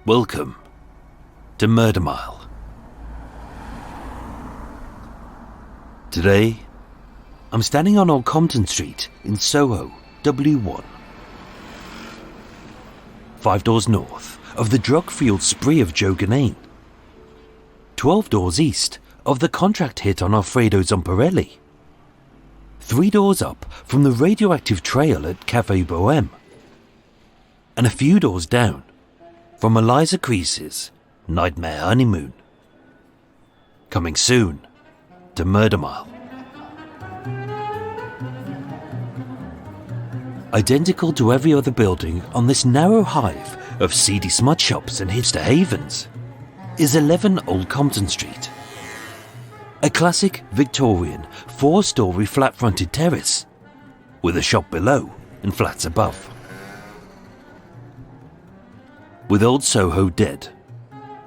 Welcome to Murder Mile. Today, I'm standing on Old Compton Street in Soho, W1. 5 doors north of the drug-fueled spree of Joe Ganane. 12 doors east of the contract hit on Alfredo Zamparelli. 3 doors up from the radioactive trail at Café Bohème. And a few doors down from Eliza Crease's Nightmare Honeymoon. Coming soon to Murder Mile. Identical to every other building on this narrow hive of seedy smut shops and hipster havens is 11 Old Compton Street. A classic Victorian 4-story flat-fronted terrace with a shop below and flats above. With old Soho dead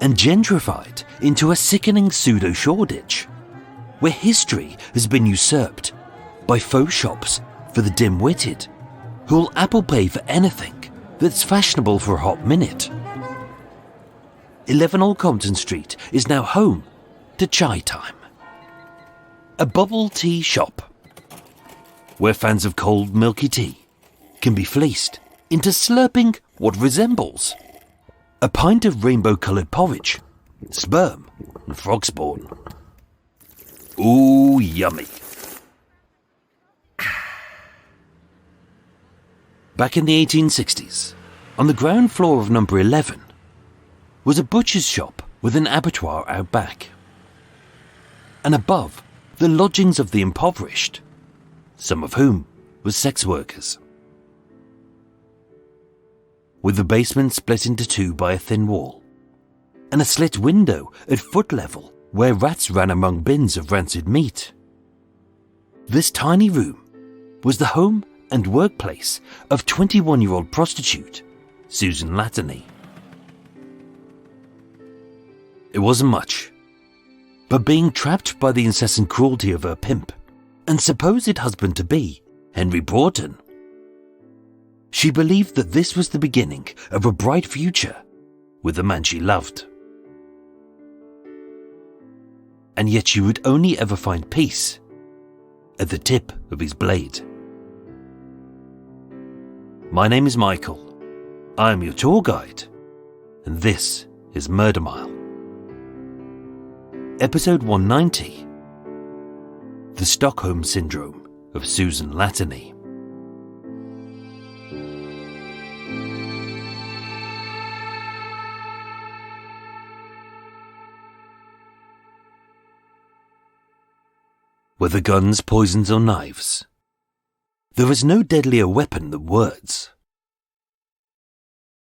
and gentrified into a sickening pseudo-Shoreditch, where history has been usurped by faux shops for the dim-witted who'll Apple Pay for anything that's fashionable for a hot minute. 11 Old Compton Street is now home to Chai Time, a bubble tea shop where fans of cold milky tea can be fleeced into slurping what resembles a pint of rainbow-coloured porridge, sperm and frog spawn. Ooh, yummy. Back in the 1860s, on the ground floor of number 11, was a butcher's shop with an abattoir out back. And above, the lodgings of the impoverished, some of whom were sex workers. With the basement split into two by a thin wall, and a slit window at foot level where rats ran among bins of rancid meat. This tiny room was the home and workplace of 21-year-old prostitute Susan Lattaney. It wasn't much, but being trapped by the incessant cruelty of her pimp and supposed husband-to-be, Henry Broughton, she believed that this was the beginning of a bright future with the man she loved. And yet she would only ever find peace at the tip of his blade. My name is Michael. I am your tour guide, and this is Murder Mile. Episode 190. The Stockholm Syndrome of Susan Lattaney. Whether guns, poisons or knives, there is no deadlier weapon than words.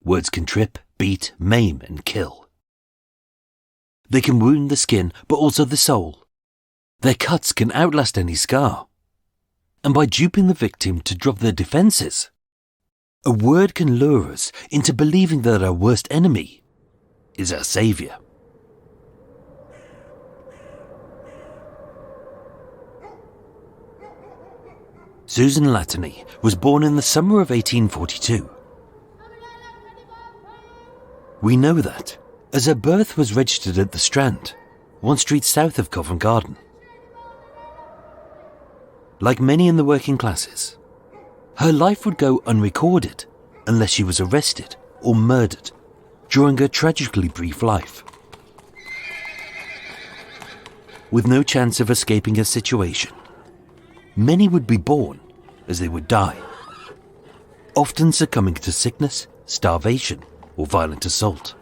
Words can trip, beat, maim and kill. They can wound the skin, but also the soul. Their cuts can outlast any scar. And by duping the victim to drop their defenses, a word can lure us into believing that our worst enemy is our saviour. Susan Lattaney was born in the summer of 1842. We know that, as her birth was registered at the Strand, 1 street south of Covent Garden. Like many in the working classes, her life would go unrecorded unless she was arrested or murdered during her tragically brief life. With no chance of escaping her situation, many would be born as they would die, often succumbing to sickness, starvation, or violent assault.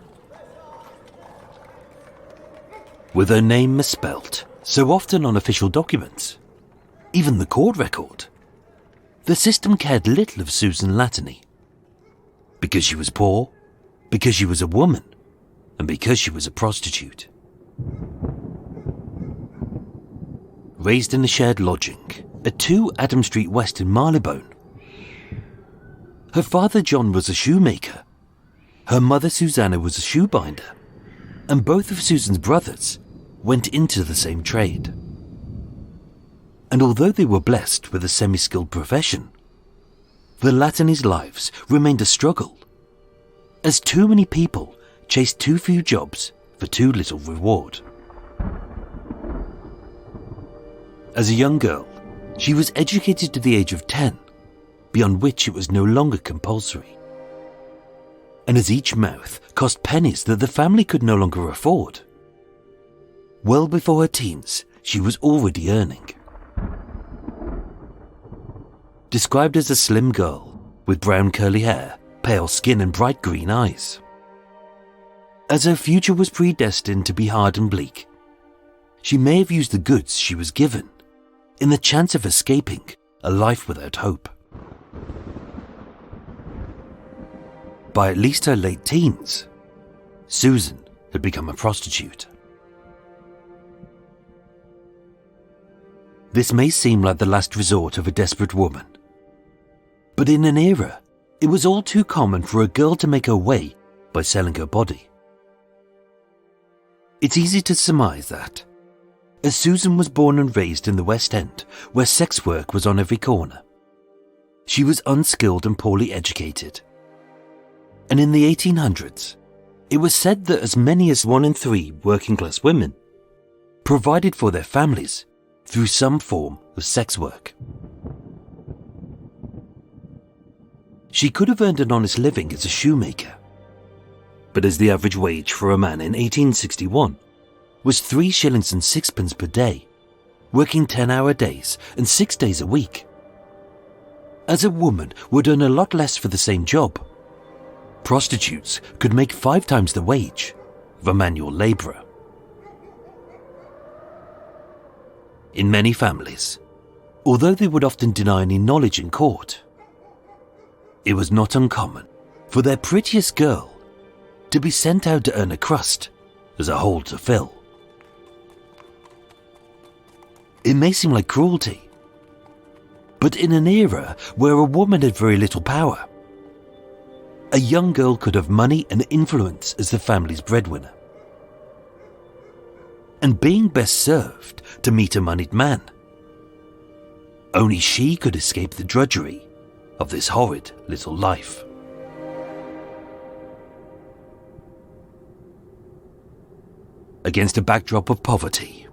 With her name misspelt so often on official documents, even the court record, the system cared little of Susan Lattaney. Because she was poor, because she was a woman, and because she was a prostitute. Raised in a shared lodging at 2 Adam Street West in Marylebone. Her father John was a shoemaker, her mother Susanna was a shoebinder, and both of Susan's brothers went into the same trade. And although they were blessed with a semi-skilled profession, the Lattaney's lives remained a struggle, as too many people chased too few jobs for too little reward. As a young girl, she was educated to the age of 10, beyond which it was no longer compulsory. And as each mouth cost pennies that the family could no longer afford, well before her teens, she was already earning. Described as a slim girl with brown curly hair, pale skin and bright green eyes. As her future was predestined to be hard and bleak, she may have used the goods she was given in the chance of escaping a life without hope. By at least her late teens, Susan had become a prostitute. This may seem like the last resort of a desperate woman, but in an era, it was all too common for a girl to make her way by selling her body. It's easy to surmise that, as Susan was born and raised in the West End, where sex work was on every corner, she was unskilled and poorly educated. And in the 1800s, it was said that as many as 1 in 3 working-class women provided for their families through some form of sex work. She could have earned an honest living as a shoemaker, but as the average wage for a man in 1861 was 3 shillings and 6pence per day, working 10-hour days and 6 days a week. As a woman would earn a lot less for the same job, prostitutes could make 5 times the wage of a manual labourer. In many families, although they would often deny any knowledge in court, it was not uncommon for their prettiest girl to be sent out to earn a crust as a hole to fill. It may seem like cruelty, but in an era where a woman had very little power, a young girl could have money and influence as the family's breadwinner. And being best served to meet a moneyed man. Only she could escape the drudgery of this horrid little life. Against a backdrop of poverty,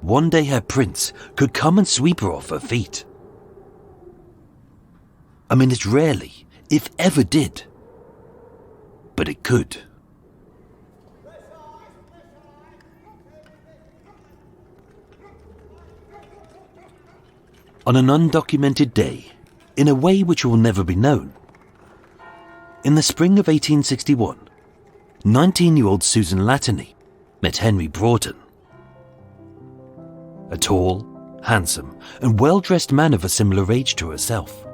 one day her prince could come and sweep her off her feet. I mean, it rarely, if ever did, but it could. On an undocumented day, in a way which will never be known, in the spring of 1861, 19-year-old Susan Lattaney met Henry Broughton. A tall, handsome, and well-dressed man of a similar age to herself,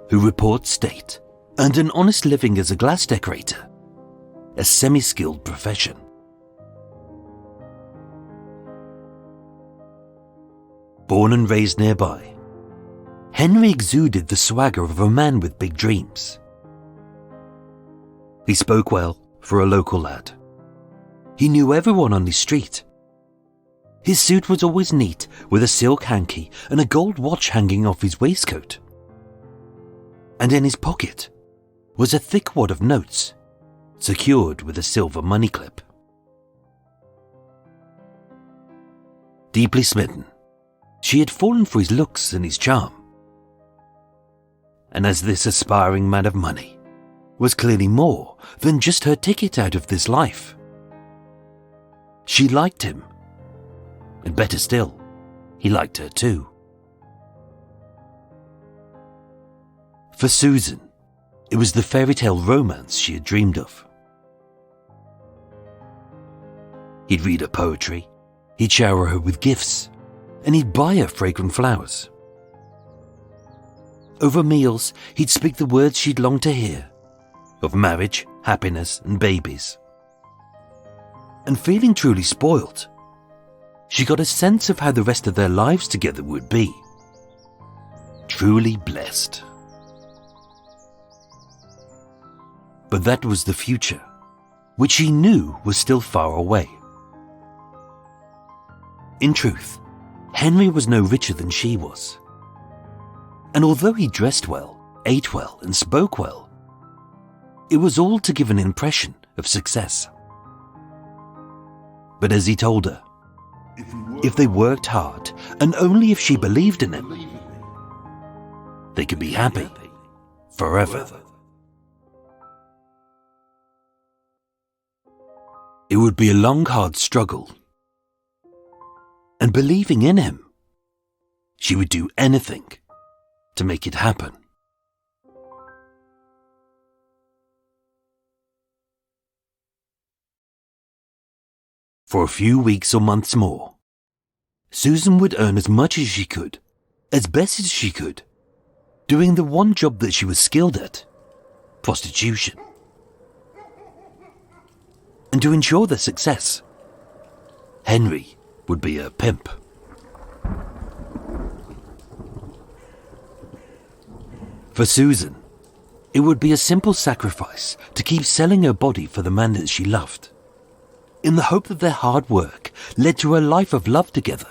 who, reports state, earned an honest living as a glass decorator, a semi-skilled profession. Born and raised nearby, Henry exuded the swagger of a man with big dreams. He spoke well for a local lad. He knew everyone on his street. His suit was always neat, with a silk hanky and a gold watch hanging off his waistcoat. And in his pocket was a thick wad of notes, secured with a silver money clip. Deeply smitten, she had fallen for his looks and his charm. And as this aspiring man of money was clearly more than just her ticket out of this life, she liked him. And better still, he liked her too. For Susan, it was the fairy tale romance she had dreamed of. He'd read her poetry, he'd shower her with gifts, and he'd buy her fragrant flowers. Over meals, he'd speak the words she'd longed to hear, of marriage, happiness, and babies. And feeling truly spoiled, she got a sense of how the rest of their lives together would be. Truly blessed. But that was the future, which she knew was still far away. In truth, Henry was no richer than she was. And although he dressed well, ate well, and spoke well, it was all to give an impression of success. But as he told her, if they worked hard, and only if she believed in him, they could be happy forever. It would be a long, hard struggle. And believing in him, she would do anything to make it happen. For a few weeks or months more, Susan would earn as much as she could, as best as she could, doing the one job that she was skilled at, prostitution. And to ensure their success, Henry would be a pimp. For Susan, it would be a simple sacrifice to keep selling her body for the man that she loved, in the hope that their hard work led to a life of love together,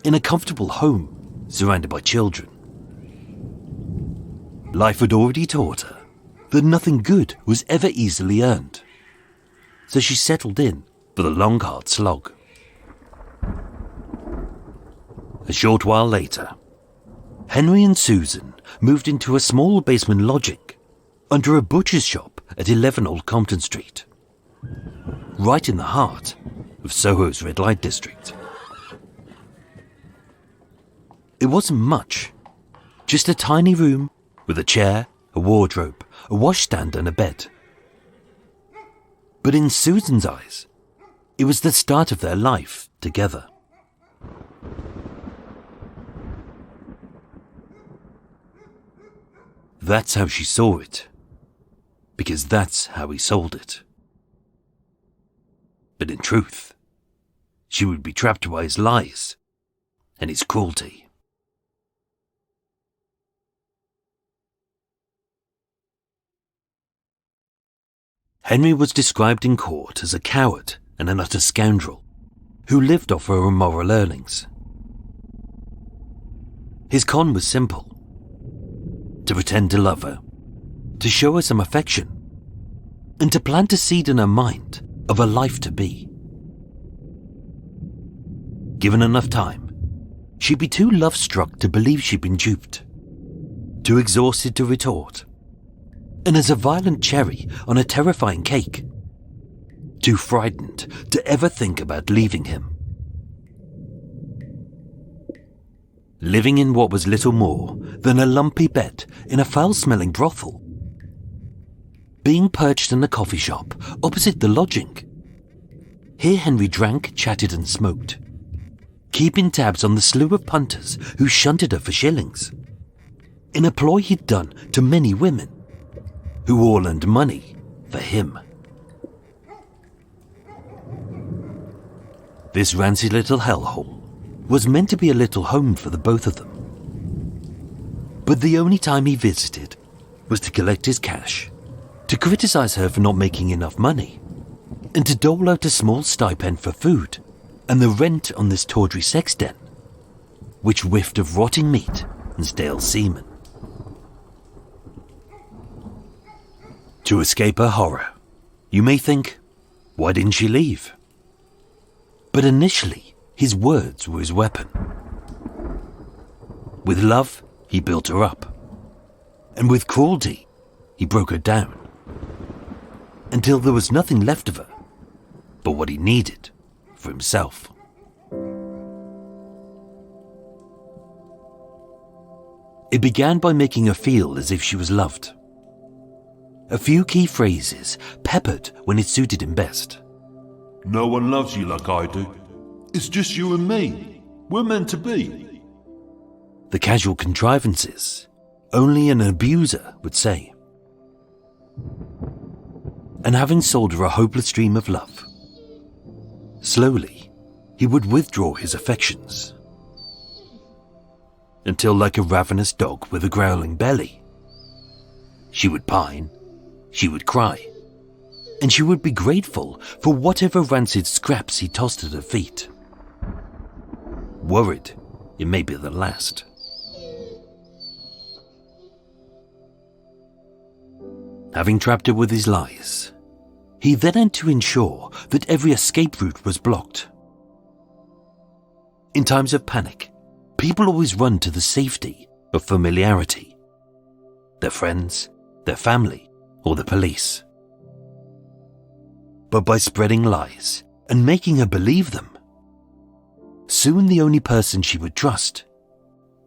in a comfortable home surrounded by children. Life had already taught her that nothing good was ever easily earned, so she settled in for the long, hard slog. A short while later, Henry and Susan moved into a small basement lodging under a butcher's shop at 11 Old Compton Street, right in the heart of Soho's red light district. It wasn't much, just a tiny room with a chair, a wardrobe, a washstand and a bed. But in Susan's eyes, it was the start of their life together. That's how she saw it, because that's how he sold it. But in truth, she would be trapped by his lies and his cruelty. Henry was described in court as a coward and an utter scoundrel who lived off her immoral earnings. His con was simple: to pretend to love her, to show her some affection, and to plant a seed in her mind of a life to be. Given enough time, she'd be too love-struck to believe she'd been duped, too exhausted to retort, and as a violent cherry on a terrifying cake, too frightened to ever think about leaving him. Living in what was little more than a lumpy bed in a foul-smelling brothel. Being perched in a coffee shop opposite the lodging. Here Henry drank, chatted and smoked, keeping tabs on the slew of punters who shunted her for shillings, in a ploy he'd done to many women, who all earned money for him. This rancid little hellhole was meant to be a little home for the both of them. But the only time he visited was to collect his cash, to criticize her for not making enough money, and to dole out a small stipend for food and the rent on this tawdry sex den, which whiffed of rotting meat and stale semen. To escape her horror, you may think, why didn't she leave? But initially, his words were his weapon. With love, he built her up. And with cruelty, he broke her down. Until there was nothing left of her but what he needed for himself. It began by making her feel as if she was loved. A few key phrases peppered when it suited him best. No one loves you like I do. It's just you and me. We're meant to be. The casual contrivances only an abuser would say. And having sold her a hopeless dream of love, slowly he would withdraw his affections. Until, like a ravenous dog with a growling belly, she would pine, she would cry, and she would be grateful for whatever rancid scraps he tossed at her feet. Worried it may be the last. Having trapped her with his lies, He then had to ensure that every escape route was blocked. In times of panic, people always run to the safety of familiarity. Their friends, their family, or the police. But by spreading lies and making her believe them, soon the only person she would trust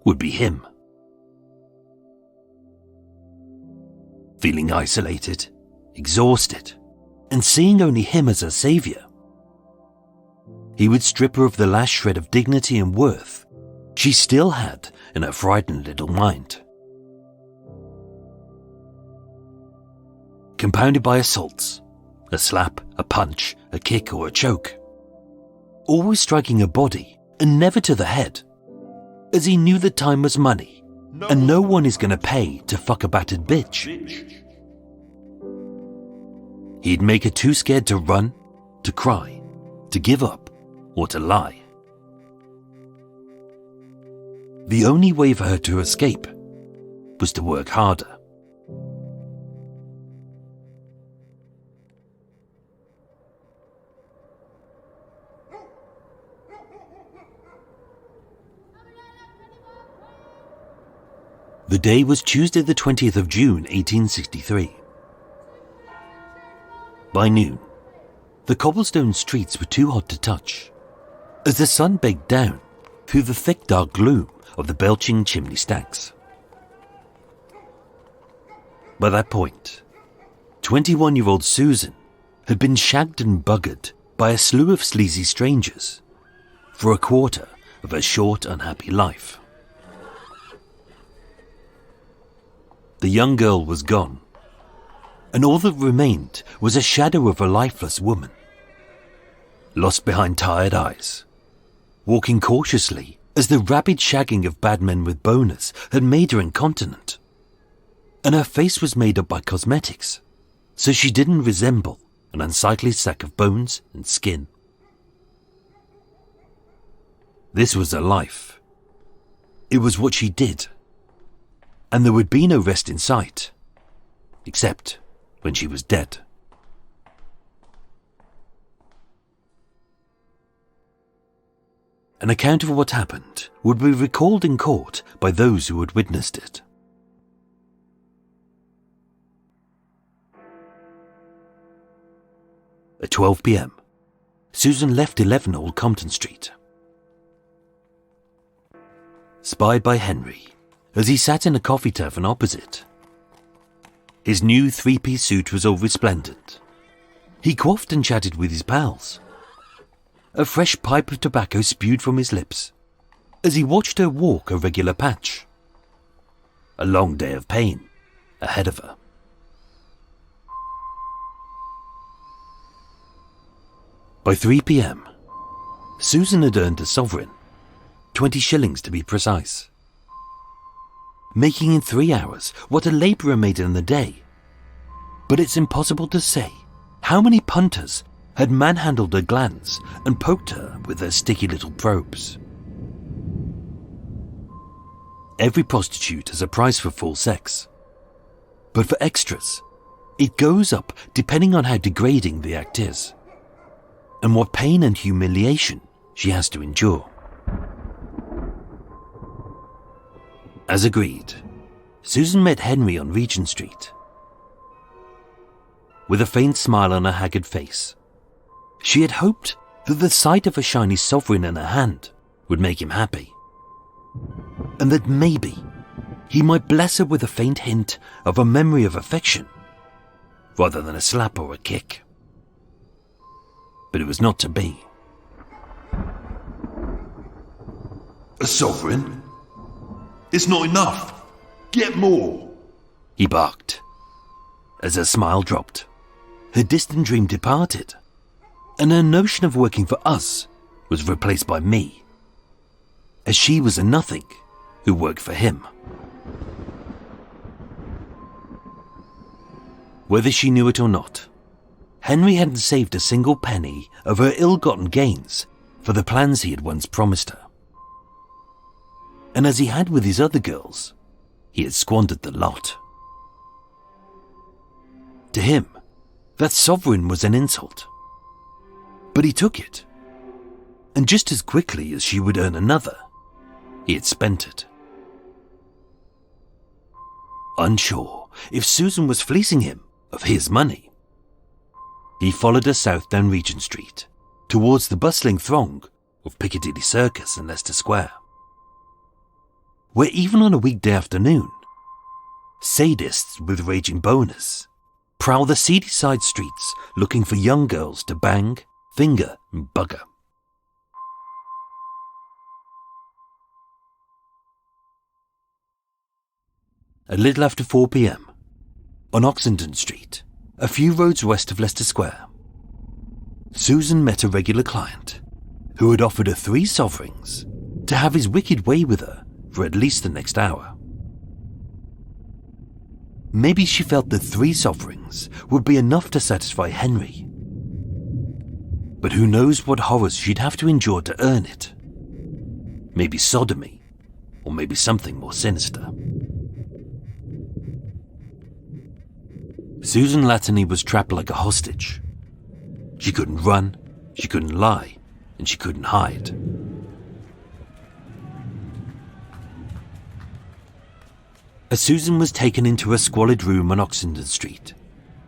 would be him. Feeling isolated, exhausted, and seeing only him as her savior, he would strip her of the last shred of dignity and worth she still had in her frightened little mind. Compounded by assaults, a slap, a punch, a kick, or a choke, always striking her body and never to the head, as he knew that time was money and no one is going to pay to fuck a battered bitch. He'd make her too scared to run, to cry, to give up, or to lie. The only way for her to escape was to work harder. The day was Tuesday the 20th of June 1863. By noon, the cobblestone streets were too hot to touch, as the sun baked down through the thick dark gloom of the belching chimney stacks. By that point, 21-year-old Susan had been shagged and buggered by a slew of sleazy strangers for a quarter of her short, unhappy life. The young girl was gone, and all that remained was a shadow of a lifeless woman, lost behind tired eyes, walking cautiously as the rabid shagging of bad men with boners had made her incontinent, and her face was made up by cosmetics, so she didn't resemble an unsightly sack of bones and skin. This was her life. It was what she did. And there would be no rest in sight, except when she was dead. An account of what happened would be recalled in court by those who had witnessed it. At 12 p.m, Susan left 11 Old Compton Street. Spied by Henry as he sat in a coffee tavern opposite. His new three-piece suit was all resplendent. He quaffed and chatted with his pals. A fresh pipe of tobacco spewed from his lips as he watched her walk a regular patch. A long day of pain ahead of her. By 3 p.m, Susan had earned a sovereign, 20 shillings to be precise, making in 3 hours what a labourer made in a day. But it's impossible to say how many punters had manhandled her glands and poked her with their sticky little probes. Every prostitute has a price for full sex, but for extras, it goes up depending on how degrading the act is, and what pain and humiliation she has to endure. As agreed, Susan met Henry on Regent Street. With a faint smile on her haggard face, she had hoped that the sight of a shiny sovereign in her hand would make him happy, and that maybe he might bless her with a faint hint of a memory of affection, rather than a slap or a kick. But it was not to be. A sovereign? It's not enough. Get more. He barked. As her smile dropped, her distant dream departed, and her notion of working for us was replaced by me, as she was a nothing who worked for him. Whether she knew it or not, Henry hadn't saved a single penny of her ill-gotten gains for the plans he had once promised her. And as he had with his other girls, he had squandered the lot. To him, That sovereign was an insult. But he took it. And just as quickly as she would earn another, he had spent it. Unsure if Susan was fleecing him of his money, he followed her south down Regent Street, towards the bustling throng of Piccadilly Circus and Leicester Square, where even on a weekday afternoon, sadists with raging boners prowl the seedy side streets looking for young girls to bang, finger and bugger. A little after 4 p.m, on Oxenden Street, a few roads west of Leicester Square, Susan met a regular client who had offered her 3 sovereigns to have his wicked way with her for at least the next hour. Maybe she felt that 3 sovereigns would be enough to satisfy Henry. But who knows what horrors she'd have to endure to earn it. Maybe sodomy, or maybe something more sinister. Susan Lattaney was trapped like a hostage. She couldn't run, she couldn't lie, and she couldn't hide. As Susan was taken into a squalid room on Oxenden Street,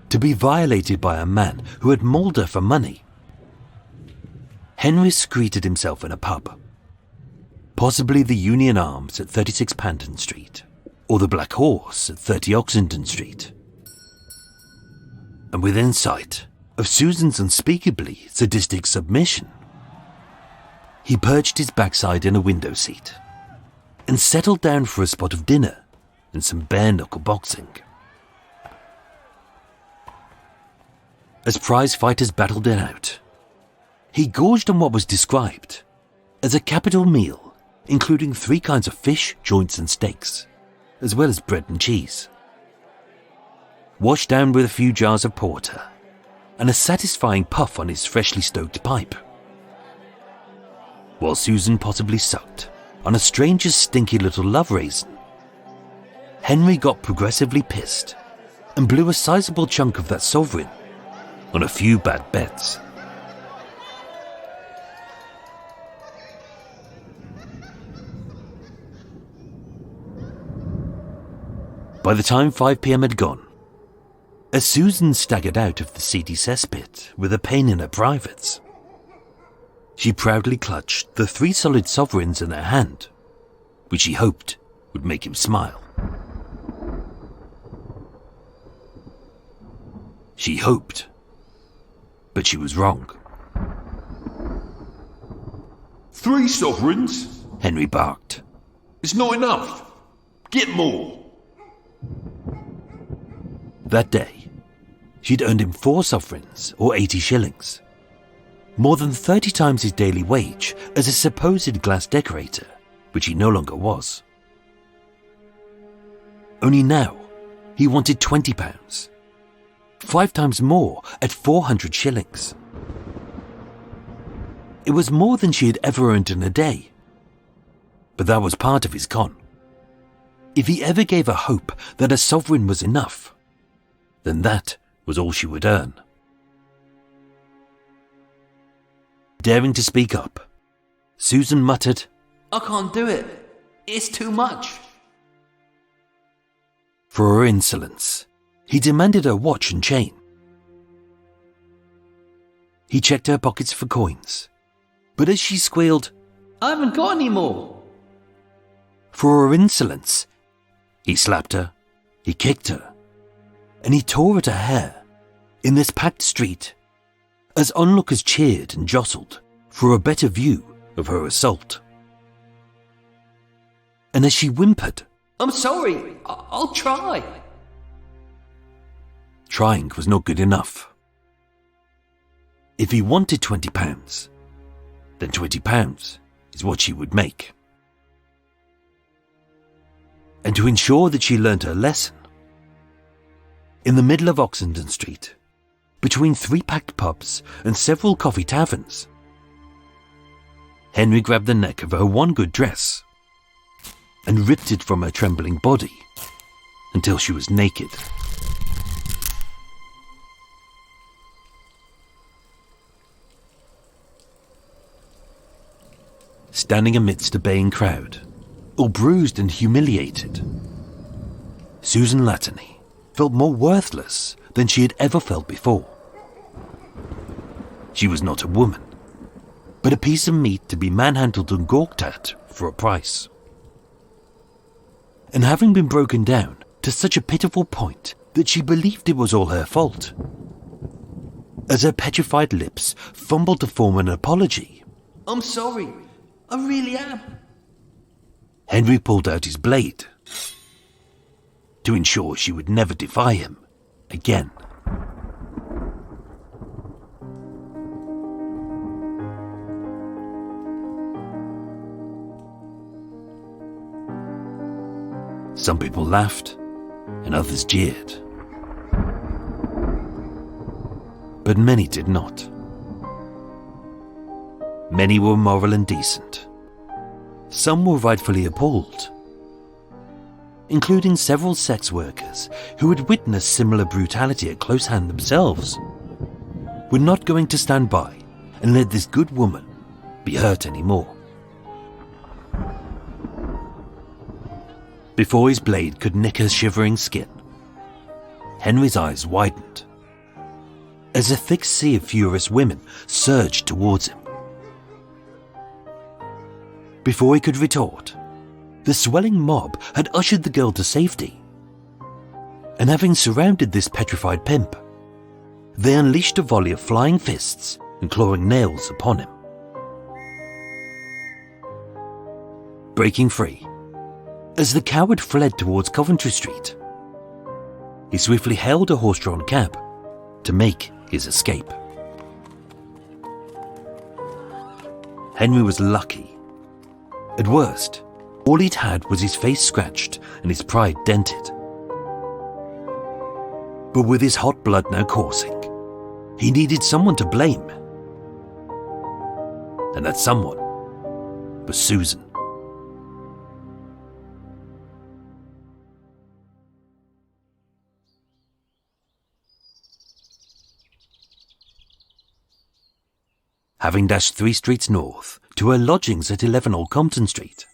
to be violated by a man who had mauled her for money, Henry secreted himself in a pub. Possibly the Union Arms at 36 Panton Street, or the Black Horse at 30 Oxenden Street. And within sight of Susan's unspeakably sadistic submission, he perched his backside in a window seat and settled down for a spot of dinner and some bare-knuckle boxing. As prize fighters battled it out, he gorged on what was described as a capital meal, including 3 kinds of fish, joints and steaks, as well as bread and cheese. Washed down with a few jars of porter and a satisfying puff on his freshly stoked pipe, while Susan possibly sucked on a stranger's stinky little love raisin. Henry got progressively pissed and blew a sizable chunk of that sovereign on a few bad bets. By the time 5 p.m. had gone, as Susan staggered out of the seedy cesspit with a pain in her privates, she proudly clutched the 3 solid sovereigns in her hand, which she hoped would make him smile. She hoped, but she was wrong. 3 sovereigns? Henry barked. It's not enough. Get more. That day, she'd earned him 4 sovereigns, or 80 shillings. More than 30 times his daily wage as a supposed glass decorator, which he no longer was. Only now, he wanted £20, 5 times more at 400 shillings. It was more than she had ever earned in a day. But that was part of his con. If he ever gave her hope that a sovereign was enough, then that was all she would earn. Daring to speak up, Susan muttered, "I can't do it. It's too much." For her insolence, he demanded her watch and chain. He checked her pockets for coins, but as she squealed, "I haven't got any more," for her insolence, he slapped her, he kicked her, and he tore at her hair in this packed street as onlookers cheered and jostled for a better view of her assault. And as she whimpered, "I'm sorry, I'll try," trying was not good enough. If he wanted £20, then £20 is what she would make. And to ensure that she learnt her lesson, in the middle of Oxenden Street, between 3 packed pubs and several coffee taverns, Henry grabbed the neck of her one good dress and ripped it from her trembling body until she was naked. standing amidst a baying crowd, all bruised and humiliated. Susan Lattaney felt more worthless than she had ever felt before. She was not a woman, but a piece of meat to be manhandled and gawked at for a price. And having been broken down to such a pitiful point that she believed it was all her fault, as her petrified lips fumbled to form an apology. "I'm sorry, I really am." Henry pulled out his blade to ensure she would never defy him again. Some people laughed and others jeered, but many did not. Many were moral and decent. Some were rightfully appalled, including several sex workers who had witnessed similar brutality at close hand themselves, were not going to stand by and let this good woman be hurt anymore. Before his blade could nick her shivering skin, Henry's eyes widened as a thick sea of furious women surged towards him. Before he could retort, the swelling mob had ushered the girl to safety, and having surrounded this petrified pimp, they unleashed a volley of flying fists and clawing nails upon him. Breaking free, as the coward fled towards Coventry Street, he swiftly hailed a horse-drawn cab to make his escape. Henry was lucky. At worst, all he'd had was his face scratched and his pride dented. But with his hot blood now coursing, he needed someone to blame. And that someone was Susan. Having dashed 3 streets north to her lodgings at 11 Old Compton Street,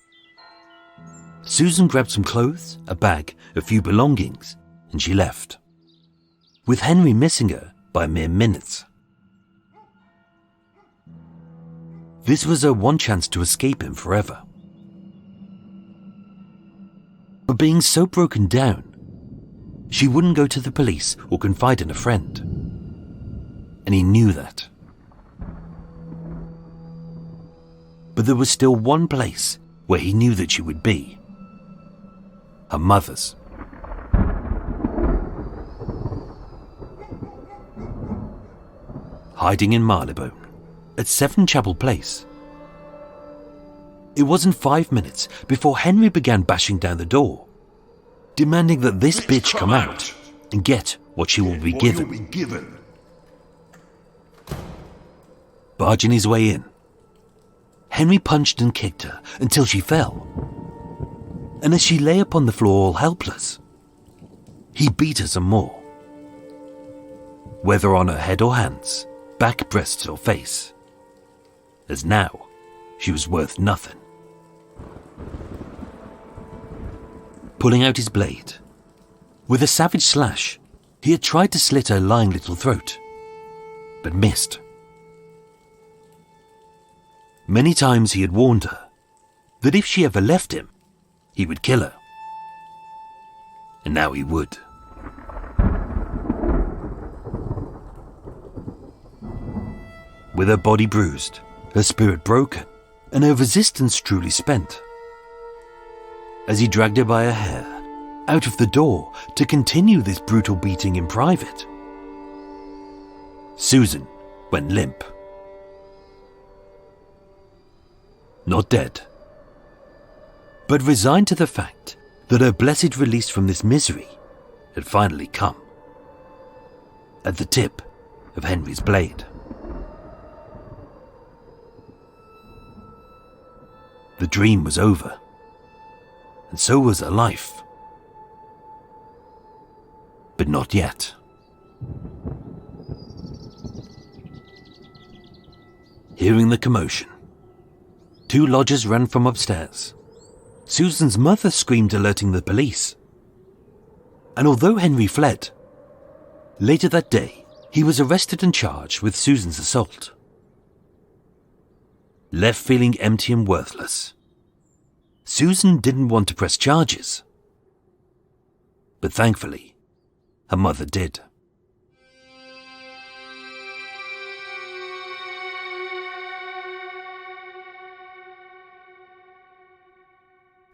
Susan grabbed some clothes, a bag, a few belongings, and she left, with Henry missing her by mere minutes. This was her one chance to escape him forever. But being so broken down, she wouldn't go to the police or confide in a friend. And he knew that. But there was still one place where he knew that she would be. Her mother's. Hiding in Marylebone, at 7 Chapel Place. It wasn't 5 minutes before Henry began bashing down the door, demanding that this bitch come out and get what she will be given. Barging his way in, Henry punched and kicked her until she fell. And as she lay upon the floor all helpless, he beat her some more. Whether on her head or hands, back, breasts or face, as now she was worth nothing. Pulling out his blade, with a savage slash, he had tried to slit her lying little throat, but missed. Many times he had warned her that if she ever left him, he would kill her. And now he would. With her body bruised, her spirit broken, and her resistance truly spent, as he dragged her by her hair out of the door to continue this brutal beating in private, Susan went limp. Not dead, but resigned to the fact that her blessed release from this misery had finally come, at the tip of Henry's blade. The dream was over, and so was her life. But not yet. Hearing the commotion, 2 lodgers ran from upstairs. Susan's mother screamed, alerting the police. And although Henry fled, later that day, he was arrested and charged with Susan's assault. Left feeling empty and worthless, Susan didn't want to press charges. But thankfully, her mother did.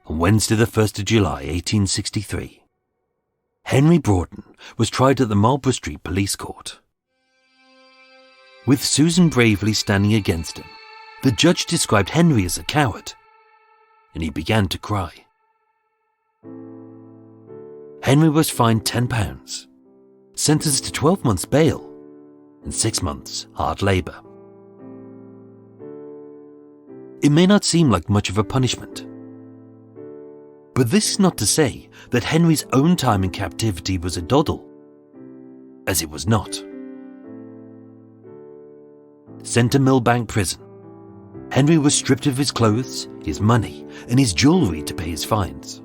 On Wednesday the 1st of July 1863, Henry Broughton was tried at the Marlborough Street Police Court. With Susan bravely standing against him, the judge described Henry as a coward, and he began to cry. Henry was fined £10, sentenced to 12 months bail and 6 months hard labour. It may not seem like much of a punishment, but this is not to say that Henry's own time in captivity was a doddle, as it was not. Sent to Millbank Prison, Henry was stripped of his clothes, his money, and his jewellery to pay his fines.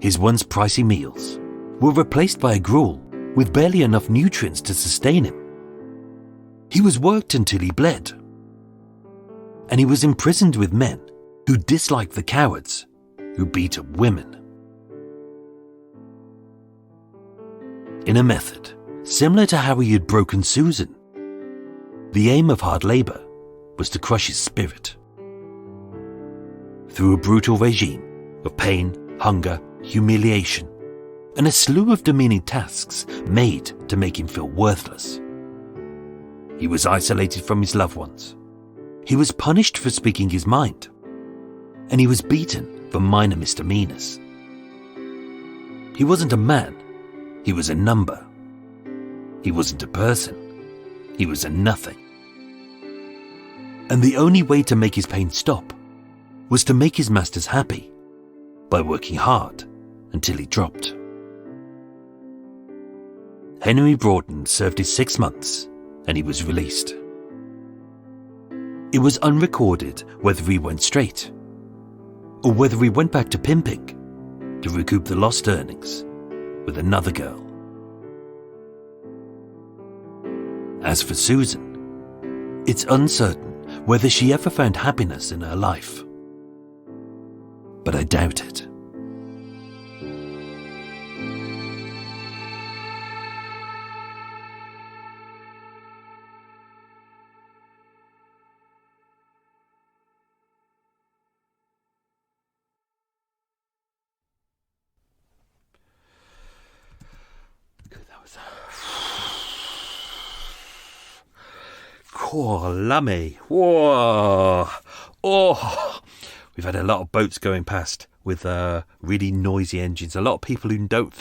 His once pricey meals were replaced by a gruel with barely enough nutrients to sustain him. He was worked until he bled, and he was imprisoned with men who disliked the cowards who beat up women. In a method similar to how he had broken Susan, the aim of hard labour was to crush his spirit. Through a brutal regime of pain, hunger, humiliation, and a slew of demeaning tasks made to make him feel worthless. He was isolated from his loved ones. He was punished for speaking his mind, and he was beaten for minor misdemeanors. He wasn't a man, he was a number. He wasn't a person, he was a nothing. And the only way to make his pain stop was to make his masters happy by working hard until he dropped. Henry Broughton served his 6 months and he was released. It was unrecorded whether he went straight or whether he went back to pimping to recoup the lost earnings with another girl. As for Susan, it's uncertain whether she ever found happiness in her life. But I doubt it. Oh, lummy. Whoa. Oh. We've had a lot of boats going past with really noisy engines. A lot of people who don't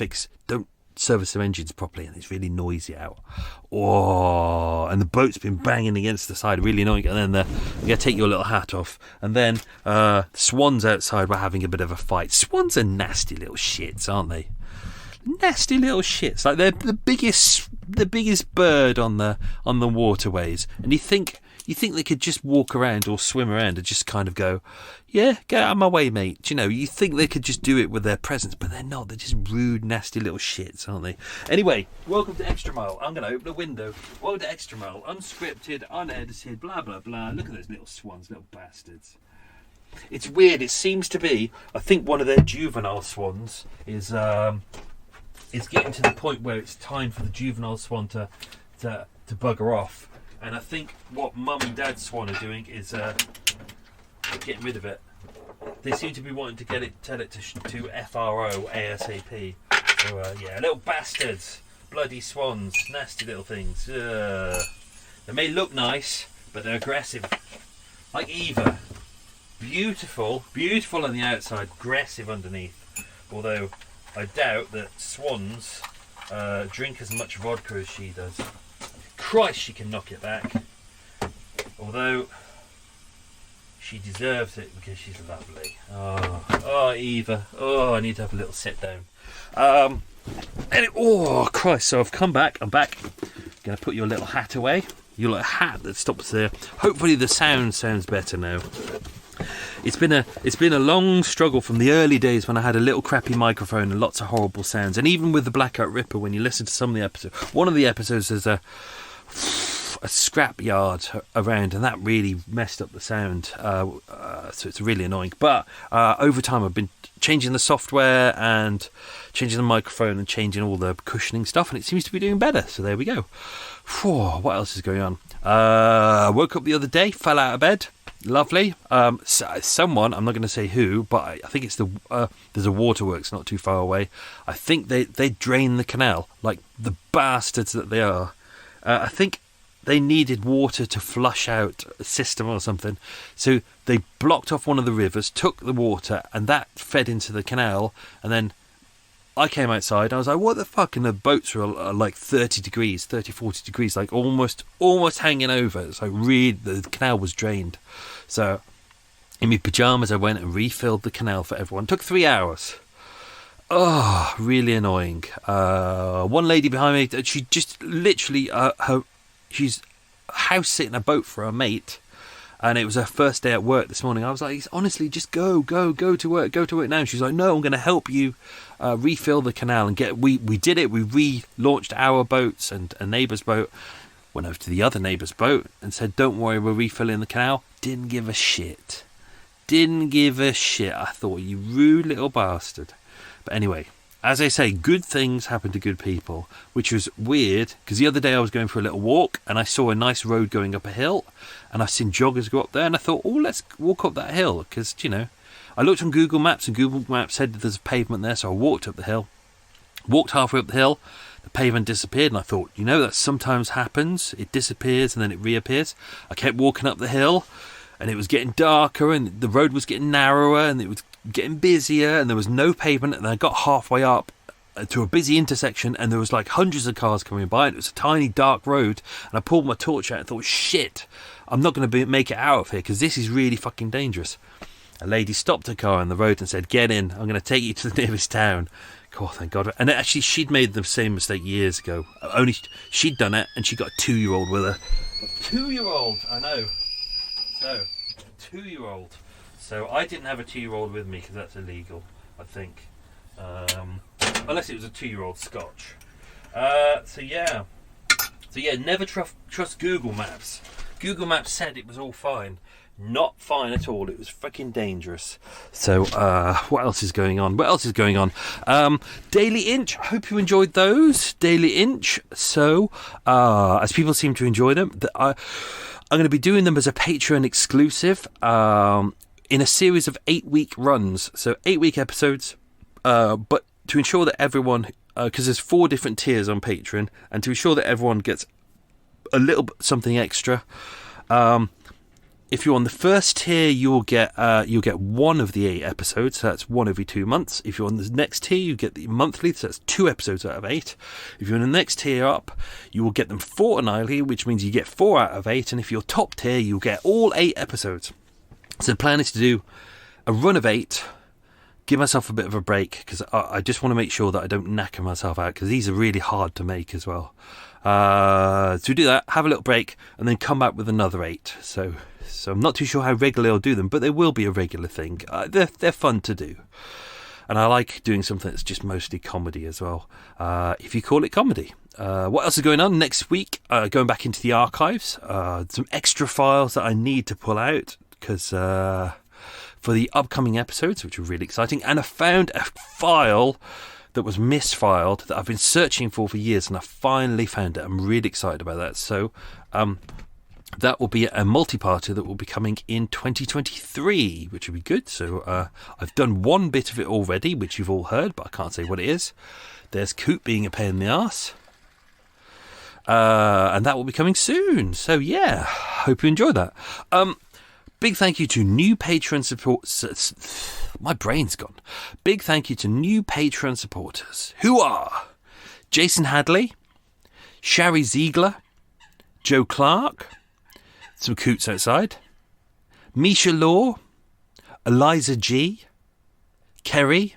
service their engines properly, and it's really noisy out. Oh, and the boat's been banging against the side, really annoying. And then you're going to take your little hat off. And then swans outside were having a bit of a fight. Swans are nasty little shits, aren't they? Nasty little shits. Like they're the biggest bird on the waterways, and you think they could just walk around or swim around and just kind of go, yeah, get out of my way, mate. You know, you think they could just do it with their presence, but they're not. They're just rude, nasty little shits, aren't they? Anyway, welcome to Extra Mile. I'm going to open a window. Welcome to Extra Mile. Unscripted, unedited, blah, blah, blah. Look at those little swans, little bastards. It's weird. It seems to be, I think one of their juvenile swans is getting to the point where it's time for the juvenile swan to bugger off. And I think what mum and dad swan are doing is getting rid of it. They seem to be wanting to tell it to FRO ASAP. So yeah, little bastards, bloody swans, nasty little things. They may look nice, but they're aggressive. Like Eva, beautiful on the outside, aggressive underneath. Although I doubt that swans drink as much vodka as she does. Christ, she can knock it back. Although she deserves it because she's lovely. Oh, Eva. Oh, I need to have a little sit down. Oh, Christ. So I've come back. I'm back. Going to put your little hat away. Your little hat that stops there. Hopefully the sound sounds better now. It's been a long struggle from the early days when I had a little crappy microphone and lots of horrible sounds. And even with the Blackout Ripper, when you listen to some of the episodes, one of the episodes there's a scrap yard around, and that really messed up the sound. So it's really annoying. But over time, I've been changing the software and changing the microphone and changing all the cushioning stuff, and it seems to be doing better. So there we go. What else is going on? Woke up the other day, fell out of bed. Lovely. Someone, I'm not going to say who, but I think it's there's a waterworks not too far away. I think they drained the canal like the bastards that they are. I think they needed water to flush out a system or something. So they blocked off one of the rivers, took the water, and that fed into the canal. And then I came outside. I was like, what the fuck? And the boats were like 40 degrees, like almost hanging over. So really, the canal was drained. So in my pyjamas, I went and refilled the canal for everyone. It took 3 hours. Oh, really annoying. One lady behind me, she just literally, she's house sitting a boat for her mate, and it was her first day at work this morning. I was like, honestly, just go to work now. And she's like, no, I'm going to help you refill the canal and we did it. We relaunched our boats and a neighbour's boat. Went over to the other neighbour's boat and said, don't worry, we're refilling the canal. Didn't give a shit. I thought, you rude little bastard. But anyway, as I say, good things happen to good people, which was weird because the other day I was going for a little walk and I saw a nice road going up a hill, and I've seen joggers go up there, and I thought, let's walk up that hill because, I looked on Google Maps and Google Maps said that there's a pavement there, so I walked up the hill, walked halfway up the hill, the pavement disappeared, and I thought, that sometimes happens, it disappears and then it reappears. I kept walking up the hill, and it was getting darker, and the road was getting narrower, and it was getting busier, and there was no pavement, and I got halfway up to a busy intersection, and there was like hundreds of cars coming by, and it was a tiny dark road, and I pulled my torch out and thought, shit, I'm not going to make it out of here because this is really fucking dangerous. A lady stopped her car on the road and said, get in, I'm going to take you to the nearest town. God, thank God. And actually, she'd made the same mistake years ago, only she'd done it, and she got a 2-year-old with her. 2-year-old, I know. So 2-year-old. So I didn't have a 2-year-old with me because that's illegal, I think. Unless it was a 2-year-old Scotch. So yeah, never trust Google Maps. Google Maps said it was all fine. Not fine at all. It was freaking dangerous. So what else is going on? Daily Inch. Hope you enjoyed those. Daily Inch. So as people seem to enjoy them, I'm going to be doing them as a Patreon exclusive. In a series of 8-week runs, so 8-week episodes, but to ensure that everyone, because there's 4 different tiers on Patreon, and to ensure that everyone gets a little bit something extra. If you're on the first tier, you'll get 1 of the 8 episodes, so that's 1 every 2 months. If you're on the next tier, you get the monthly, so that's 2 episodes out of 8. If you're in the next tier up, you will get them fortnightly, which means you get 4 out of 8, and if you're top tier, you'll get all 8 episodes. So the plan is to do a run of 8, give myself a bit of a break, because I just want to make sure that I don't knacker myself out, because these are really hard to make as well. To do that, have a little break, and then come back with another 8. So I'm not too sure how regularly I'll do them, but they will be a regular thing. They're fun to do. And I like doing something that's just mostly comedy as well, if you call it comedy. What else is going on next week? Going back into the archives, some extra files that I need to pull out, because for the upcoming episodes, which are really exciting, and I found a file that was misfiled that I've been searching for years, and I finally found it. I'm really excited about that. So that will be a multi-parter that will be coming in 2023, which will be good. So I've done one bit of it already, which you've all heard, but I can't say what it is. There's Coop being a pain in the arse. And that will be coming soon. So yeah, hope you enjoy that. Big thank you to new Patreon supporters. My brain's gone. Big thank you to new Patreon supporters, who are Jason Hadley, Shari Ziegler, Joe Clark, some coots outside, Misha Law, Eliza G, Kerry,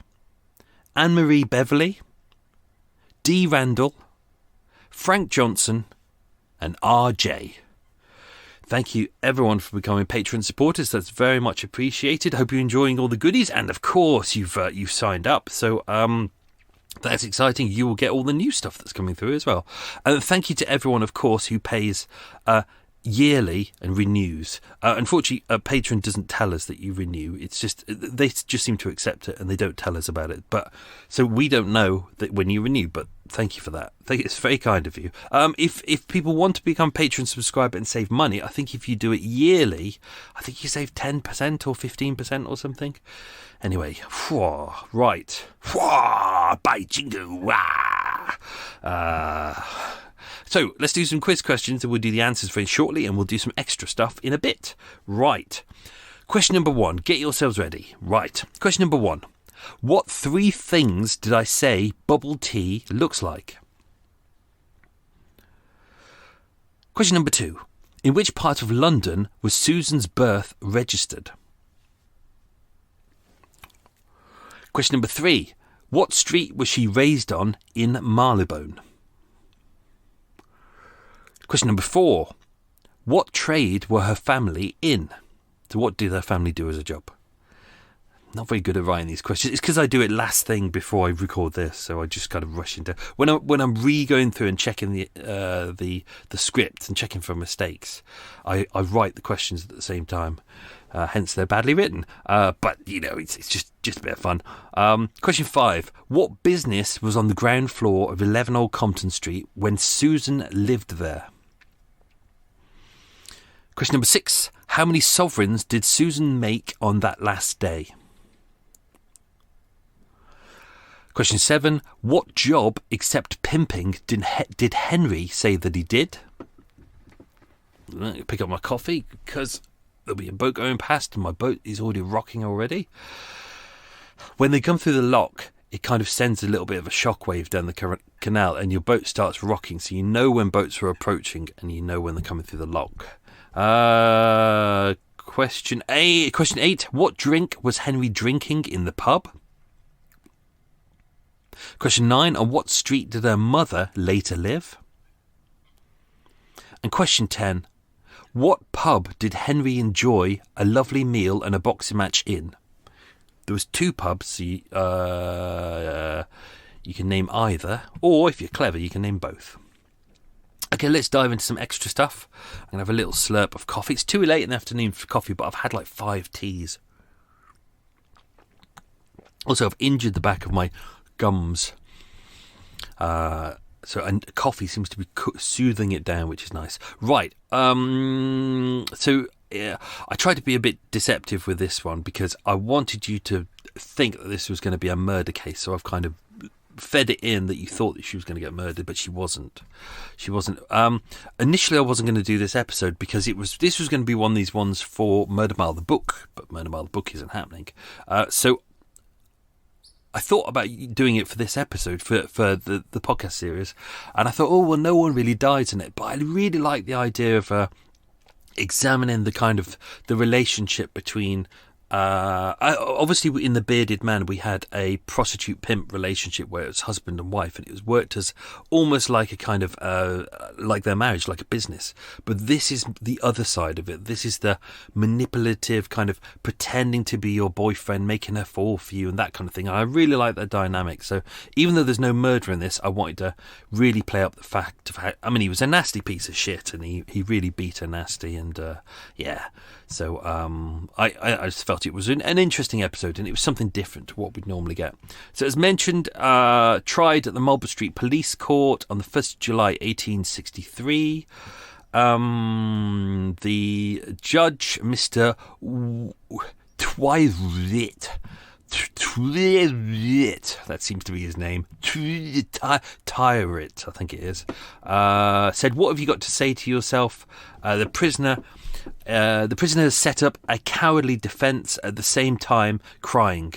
Anne-Marie Beverley, Dee Randall, Frank Johnson, and RJ. Thank you, everyone, for becoming Patreon supporters. That's very much appreciated. Hope you're enjoying all the goodies, and of course, you've signed up. So, that's exciting. You will get all the new stuff that's coming through as well. And thank you to everyone, of course, who pays yearly and renews. Unfortunately, Patreon doesn't tell us that you renew. It's just they just seem to accept it and they don't tell us about it. But so we don't know that when you renew. But thank you for that. It's very kind of you. If people want to become Patreon subscriber and save money, I think if you do it yearly, I think you save 10% or 15% or something. Anyway, right. Bye, jingo. So let's do some quiz questions and we'll do the answers very shortly and we'll do some extra stuff in a bit. Right. Question number 1. Get yourselves ready. Right. Question number 1. What 3 things did I say bubble tea looks like? Question number 2. In which part of London was Susan's birth registered? Question number 3. What street was she raised on in Marylebone? Question number 4. What trade were her family in? So what did her family do as a job? Not very good at writing these questions. It's because I do it last thing before I record this, so I just kind of rush into when I'm re-going through and checking the script and checking for mistakes. I write the questions at the same time. Hence they're badly written. But it's just a bit of fun. Question 5. What business was on the ground floor of 11 Old Compton Street when Susan lived there? Question number 6. How many sovereigns did Susan make on that last day? Question 7. What job except pimping did Henry say that he did? Pick up my coffee because there'll be a boat going past and my boat is already rocking already. When they come through the lock, it kind of sends a little bit of a shockwave down the canal and your boat starts rocking, so you know when boats are approaching and you know when they're coming through the lock. Question 8. What drink was Henry drinking in the pub? Question 9. On what street did her mother later live? And question 10. What pub did Henry enjoy a lovely meal and a boxing match in? There was 2 pubs, so you can name either, or if you're clever, you can name both. Okay, let's dive into some extra stuff. I'm going to have a little slurp of coffee. It's too late in the afternoon for coffee, but I've had like 5 teas. Also, I've injured the back of my gums. And coffee seems to be soothing it down, which is nice. Right. So I tried to be a bit deceptive with this one because I wanted you to think that this was going to be a murder case. So I've kind of fed it in that you thought that she was going to get murdered, but she wasn't. Initially, I wasn't going to do this episode because this was going to be one of these ones for Murder Mile the book, but Murder Mile the book isn't happening. So I thought about doing it for this episode, for the podcast series, and I thought, no one really dies in it, but I really like the idea of examining the kind of the relationship between obviously in The Bearded Man we had a prostitute pimp relationship where it was husband and wife, and it was worked as almost like a kind of like their marriage, like a business. But this is the other side of it. This is the manipulative kind of pretending to be your boyfriend, making her fall for you and that kind of thing. And I really like that dynamic. So even though there's no murder in this, I wanted to really play up the fact of how, I mean, he was a nasty piece of shit and he really beat her nasty, and so I just felt it was an interesting episode, and it was something different to what we'd normally get. So as mentioned, tried at the Marlborough Street Police Court on the 1st of July 1863. The judge, Mr. Twiret, that seems to be his name, Tyrant, I think it is, said, "What have you got to say to yourself? The prisoner has set up a cowardly defence at the same time crying."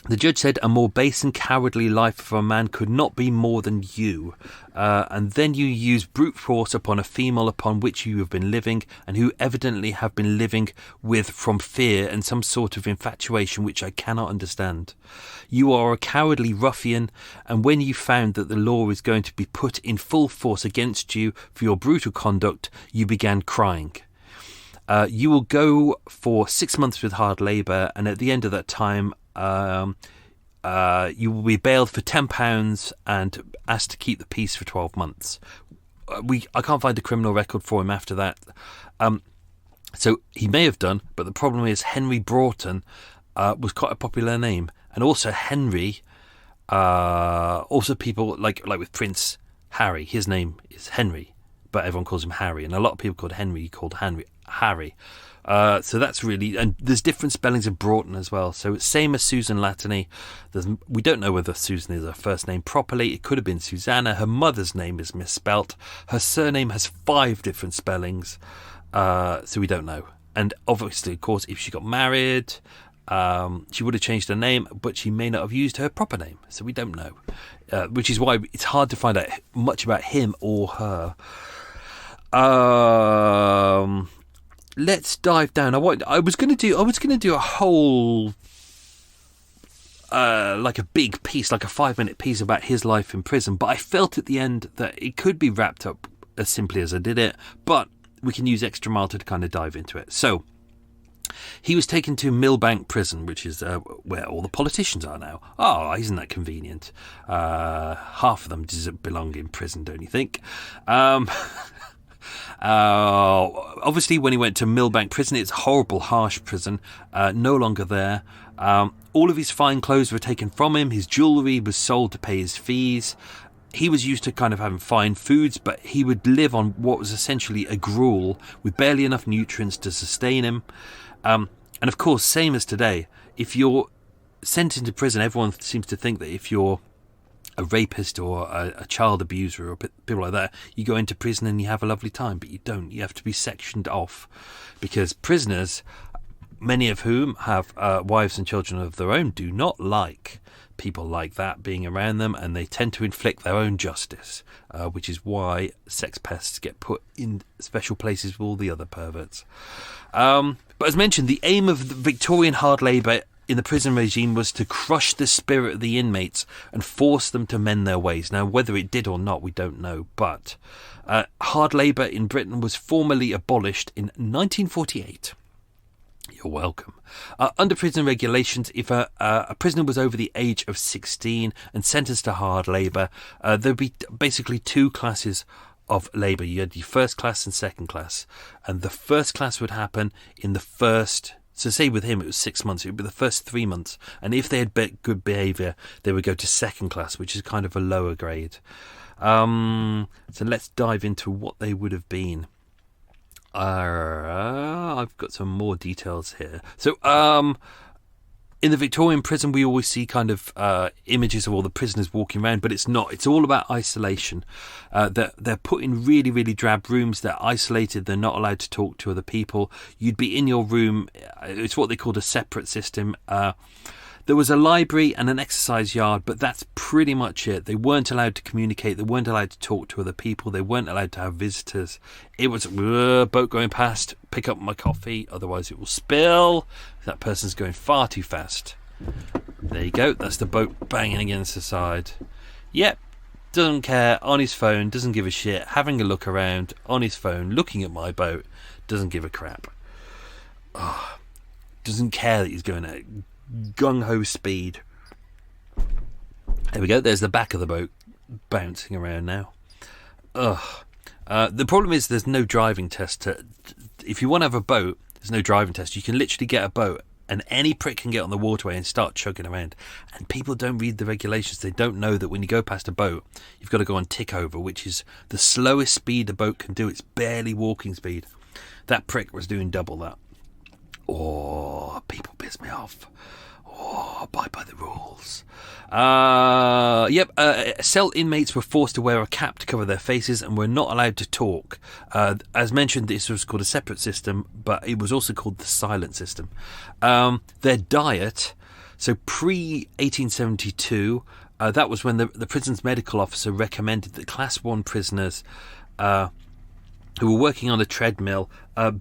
The judge said a more base and cowardly life for a man could not be more than you. And then you use brute force upon a female upon which you have been living, and who evidently have been living with from fear and some sort of infatuation which I cannot understand. You are a cowardly ruffian, and when you found that the law is going to be put in full force against you for your brutal conduct, you began crying. You will go for 6 months with hard labour, and at the end of that time, you will be bailed for £10 and asked to keep the peace for 12 months. I can't find a criminal record for him after that. So he may have done, but the problem is Henry Broughton was quite a popular name, and also Henry. Also, people like with Prince Harry, his name is Henry, but everyone calls him Harry, and a lot of people called Henry Harry. So that's really, and there's different spellings of Broughton as well. So it's same as Susan Lattaney. We don't know whether Susan is her first name properly. It could have been Susanna. Her mother's name is misspelt. Her surname has 5 different spellings. So we don't know. And obviously, of course, if she got married, she would have changed her name, but she may not have used her proper name. So we don't know. Which is why it's hard to find out much about him or her. Let's dive down. I was going to do a whole like a big piece, like a 5-minute piece about his life in prison, but I felt at the end that it could be wrapped up as simply as I did it, but we can use extra mile to kind of dive into it. So he was taken to Millbank Prison, which is where all the politicians are now. Oh, isn't that convenient? Half of them belong in prison, don't you think? Obviously, when he went to Millbank Prison, it's a horrible, harsh prison, no longer there. All of his fine clothes were taken from him. His jewellery was sold to pay his fees. He was used to kind of having fine foods, but he would live on what was essentially a gruel with barely enough nutrients to sustain him. And of course, same as today, if you're sent into prison, everyone seems to think that if you're a rapist or a child abuser or people like that, you go into prison and you have a lovely time, but you don't. You have to be sectioned off, because prisoners, many of whom have wives and children of their own, do not like people like that being around them, and they tend to inflict their own justice, which is why sex pests get put in special places with all the other perverts. But as mentioned, the aim of the Victorian hard labour in the prison regime was to crush the spirit of the inmates and force them to mend their ways. Now, whether it did or not, we don't know, but hard labour in Britain was formally abolished in 1948. You're welcome. Under prison regulations, if a prisoner was over the age of 16 and sentenced to hard labour, there'd be basically 2 classes of labour. You had your first class and second class, and the first class would happen in the first. So say with him it was 6 months, it would be the first 3 months, and if they had good behaviour, they would go to second class, which is kind of a lower grade. So let's dive into what they would have been. I've got some more details here. So in the Victorian prison, we always see kind of images of all the prisoners walking around, but it's not. It's all about isolation. They're put in really, really drab rooms. They're isolated. They're not allowed to talk to other people. You'd be in your room. It's what they called a separate system. There was a library and an exercise yard, but that's pretty much it. They weren't allowed to communicate. They weren't allowed to talk to other people. They weren't allowed to have visitors. It was boat going past, pick up my coffee, otherwise it will spill. That person's going far too fast. There you go. That's the boat banging against the side. Yep. Doesn't care. On his phone. Doesn't give a shit. Having a look around on his phone. Looking at my boat. Doesn't give a crap. Oh, doesn't care that he's going at gung-ho speed. There we go. There's the back of the boat bouncing around now. The problem is there's no driving test. If you want to have a boat, there's no driving test. You can literally get a boat and any prick can get on the waterway and start chugging around. And people don't read the regulations. They don't know that when you go past a boat, you've got to go on tick over, which is the slowest speed a boat can do. It's barely walking speed. That prick was doing double that. Oh, people piss me off. Oh, abide by the rules. Cell inmates were forced to wear a cap to cover their faces and were not allowed to talk. As mentioned, this was called a separate system, but it was also called the silent system. Their diet, So pre-1872, that was when the prison's medical officer recommended that Class 1 prisoners who were working on a treadmill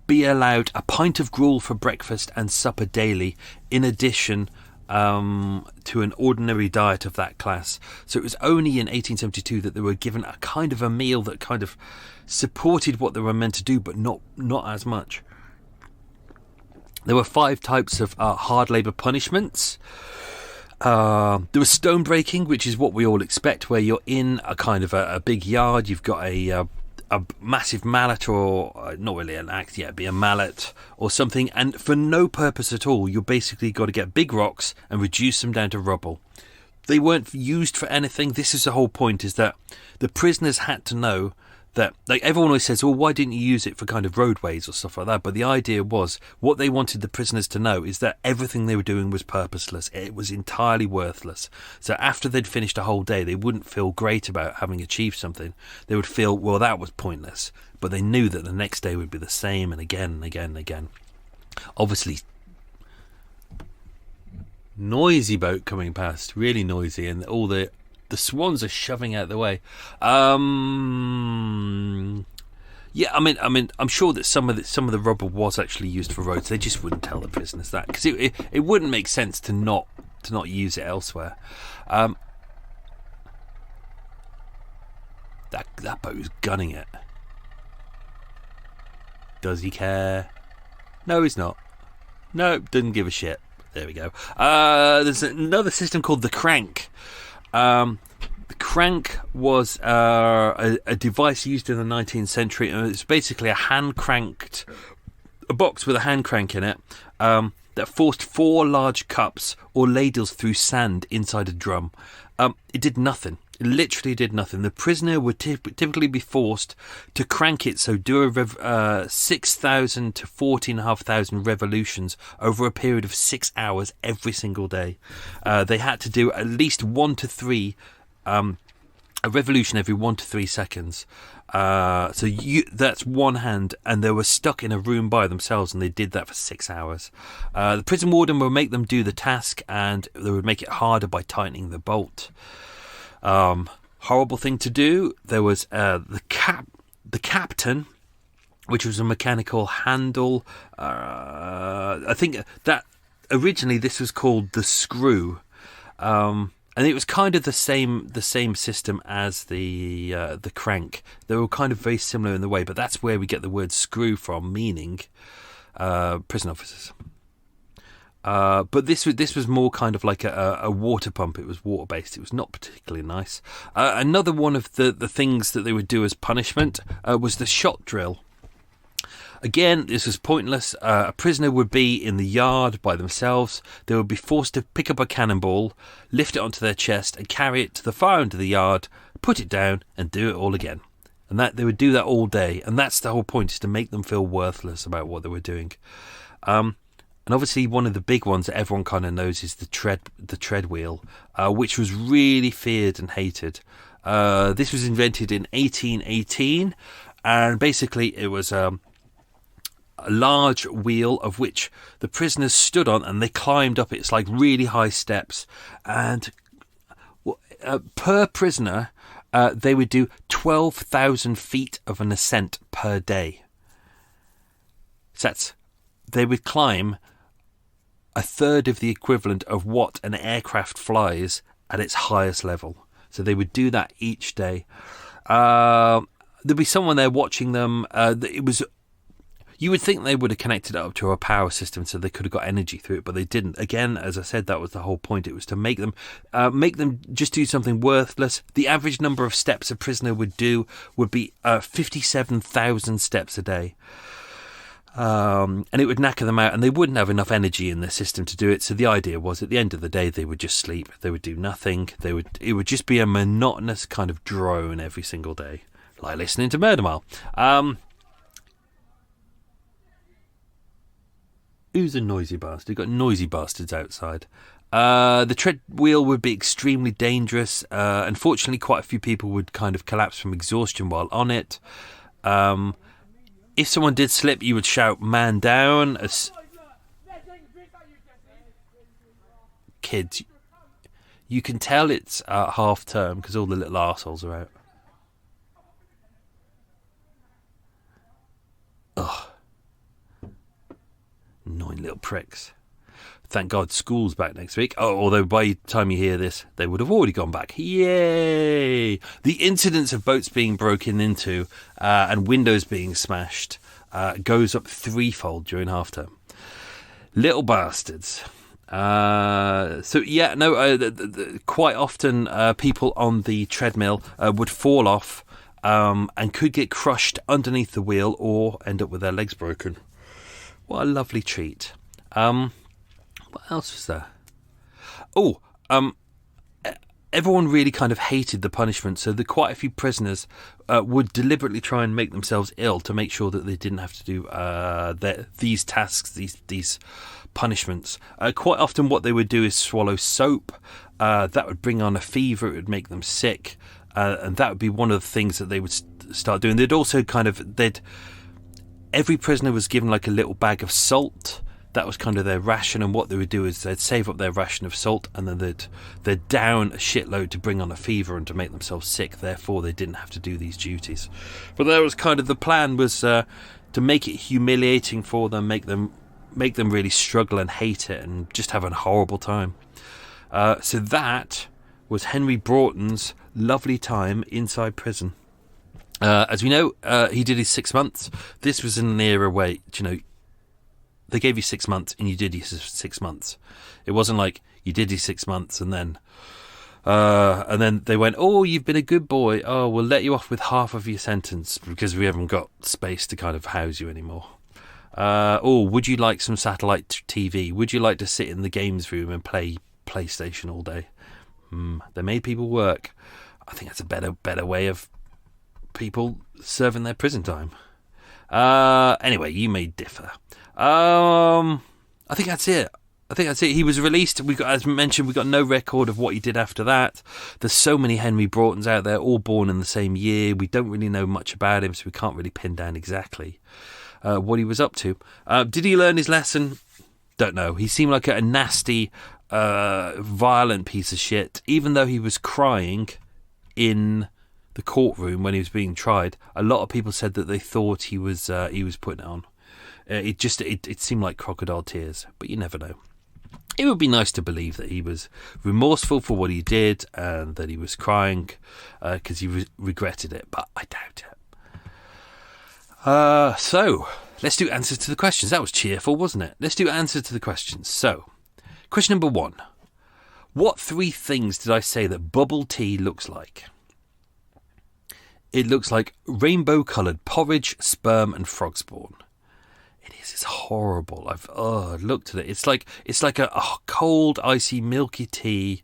be allowed a pint of gruel for breakfast and supper daily, in addition to an ordinary diet of that class. So it was only in 1872 that they were given a kind of a meal that kind of supported what they were meant to do, but not as much. There were 5 types of hard labour punishments. There was stone breaking, which is what we all expect, where you're in a kind of a big yard, you've got a massive mallet, or not really an axe, yeah, it'd be a mallet or something, and for no purpose at all. You basically got to get big rocks and reduce them down to rubble. They weren't used for anything. This is the whole point, is that the prisoners had to know that, like, everyone always says, well, why didn't you use it for kind of roadways or stuff like that? But the idea was, what they wanted the prisoners to know is that everything they were doing was purposeless. It was entirely worthless. So after they'd finished a whole day, they wouldn't feel great about having achieved something. They would feel, well, that was pointless. But they knew that the next day would be the same, and again and again and again. Obviously, noisy boat coming past, really noisy, and all the swans are shoving out the way. Yeah, I mean, I'm sure that some of the rubble was actually used for roads. They just wouldn't tell the prisoners that, because it wouldn't make sense to not use it elsewhere. That boat was gunning it. Does he care? No, he's not. No, doesn't give a shit. There we go. There's another system called the crank. The crank was a device used in the 19th century, and it's basically a box with a hand crank in it that forced 4 large cups or ladles through sand inside a drum. It did nothing. It literally did nothing. The prisoner would typically be forced to crank it, so do 6,000 to 14,500 revolutions over a period of 6 hours every single day. They had to do at least 1 to 3 a revolution every 1 to 3 seconds. That's one hand, and they were stuck in a room by themselves, and they did that for 6 hours. The prison warden would make them do the task, and they would make it harder by tightening the bolt. Horrible thing to do. There was the captain, which was a mechanical handle. I think that originally this was called the screw. And it was kind of the same system as the crank. They were kind of very similar in the way, but that's where we get the word screw from, meaning prison officers. But this was more kind of like a water pump. It was water based. It was not particularly nice. Another one of the things that they would do as punishment was the shot drill. Again, this was pointless. A prisoner would be in the yard by themselves. They would be forced to pick up a cannonball, lift it onto their chest, and carry it to the far end of the yard, put it down, and do it all again. And that they would do that all day. And that's the whole point, is to make them feel worthless about what they were doing. And obviously, one of the big ones that everyone kind of knows is the tread wheel, which was really feared and hated. This was invented in 1818, and basically it was a large wheel of which the prisoners stood on, and they climbed up. It's like really high steps, and per prisoner they would do 12,000 feet of an ascent per day. So they would climb a third of the equivalent of what an aircraft flies at its highest level. So they would do that each day. There'd be someone there watching them. You would think they would have connected it up to a power system so they could have got energy through it, but they didn't. Again, as I said, that was the whole point. It was to make them just do something worthless. The average number of steps a prisoner would do would be 57,000 steps a day. And it would knacker them out, and they wouldn't have enough energy in their system to do it. So the idea was, at the end of the day, they would just sleep. They would do nothing. It would just be a monotonous kind of drone every single day, like listening to Murder Mile. Who's a noisy bastard? You've got noisy bastards outside. The tread wheel would be extremely dangerous. Unfortunately, quite a few people would kind of collapse from exhaustion while on it. If someone did slip, you would shout, "Man down." kids, you can tell it's half term because all the little arseholes are out. Ugh. Annoying little pricks. Thank God school's back next week. Oh, although by the time you hear this, they would have already gone back. Yay! The incidence of boats being broken into and windows being smashed goes up threefold during half term. Little bastards. Quite often people on the treadmill would fall off and could get crushed underneath the wheel or end up with their legs broken. What a lovely treat. What else was there? Everyone really kind of hated the punishment, so quite a few prisoners would deliberately try and make themselves ill to make sure that they didn't have to do these tasks, these punishments. Quite often what they would do is swallow soap. That would bring on a fever, it would make them sick, and that would be one of the things that they would start doing. They'd also every prisoner was given like a little bag of salt. That was kind of their ration, and what they would do is they'd save up their ration of salt, and then they'd down a shitload to bring on a fever and to make themselves sick. Therefore, they didn't have to do these duties. But that was kind of the plan, was to make it humiliating for them, make them really struggle and hate it, and just have a horrible time. So that was Henry Broughton's lovely time inside prison. As we know, he did his 6 months. This was in an era where, they gave you 6 months and you did your 6 months. It wasn't like you did your 6 months and then they went, oh, you've been a good boy. Oh, we'll let you off with half of your sentence because we haven't got space to kind of house you anymore. Would you like some satellite TV? Would you like to sit in the games room and play PlayStation all day? They made people work. I think that's a better way of people serving their prison time. Anyway, you may differ. I think that's it. He was released. As mentioned, we got no record of what he did after that. There's so many Henry Broughtons out there, all born in the same year. We don't really know much about him, so we can't really pin down exactly what he was up to. Did he learn his lesson? Don't know. He seemed like a nasty, violent piece of shit. Even though he was crying in the courtroom when he was being tried, a lot of people said that they thought he was putting it on. It seemed like crocodile tears, but you never know. It would be nice to believe that he was remorseful for what he did and that he was crying because he regretted it, but I doubt it. So, let's do answers to the questions. That was cheerful, wasn't it? Let's do answers to the questions. So, question number 1. What 3 things did I say that bubble tea looks like? It looks like rainbow-coloured porridge, sperm and frog spawn. It is. It's horrible. I've looked at it. It's like a cold, icy, milky tea,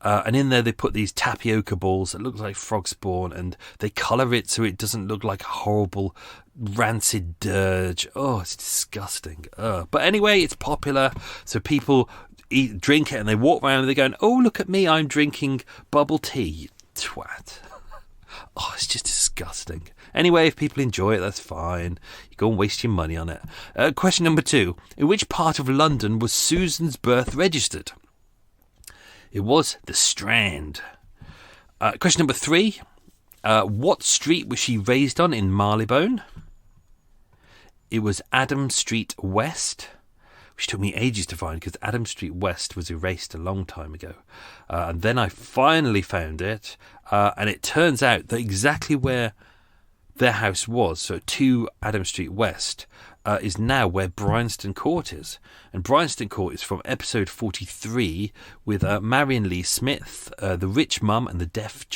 and in there they put these tapioca balls that look like frog spawn, and they colour it so it doesn't look like a horrible, rancid dirge. Oh, it's disgusting. But anyway, it's popular, so people drink it, and they walk around and they're going, "Oh, look at me! I'm drinking bubble tea." You twat. Oh, it's just disgusting. Anyway, if people enjoy it, that's fine. You go and waste your money on it. Question number 2. In which part of London was Susan's birth registered? It was the Strand. Question number 3. What street was she raised on in Marylebone? It was Adam Street West, which took me ages to find because Adam Street West was erased a long time ago. And then I finally found it, and it turns out that exactly where their house was, so 2 Adam Street West, is now where Bryanston Court is. And Bryanston Court is from episode 43 with Marion Lee Smith, the rich mum and her deaf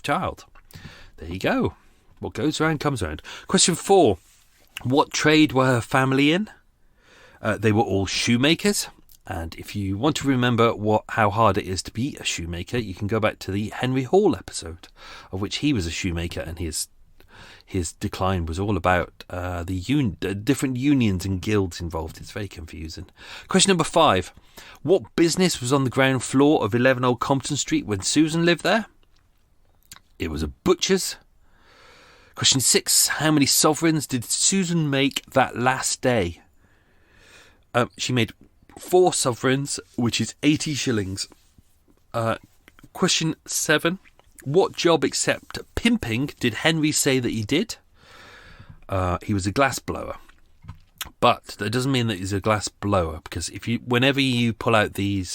child. There you go. What goes around comes around. Question 4. What trade were her family in? They were all shoemakers. And if you want to remember how hard it is to be a shoemaker, you can go back to the Henry Hall episode, of which he was a shoemaker, and his decline was all about the different unions and guilds involved. It's very confusing. Question number 5. What business was on the ground floor of 11 Old Compton Street when Susan lived there? It was a butcher's. Question 6. How many sovereigns did Susan make that last day? She made 4 sovereigns, which is 80 shillings. Question 7. What job except pimping did Henry say that he did? He was a glass blower. But that doesn't mean that he's a glass blower, because whenever you pull out these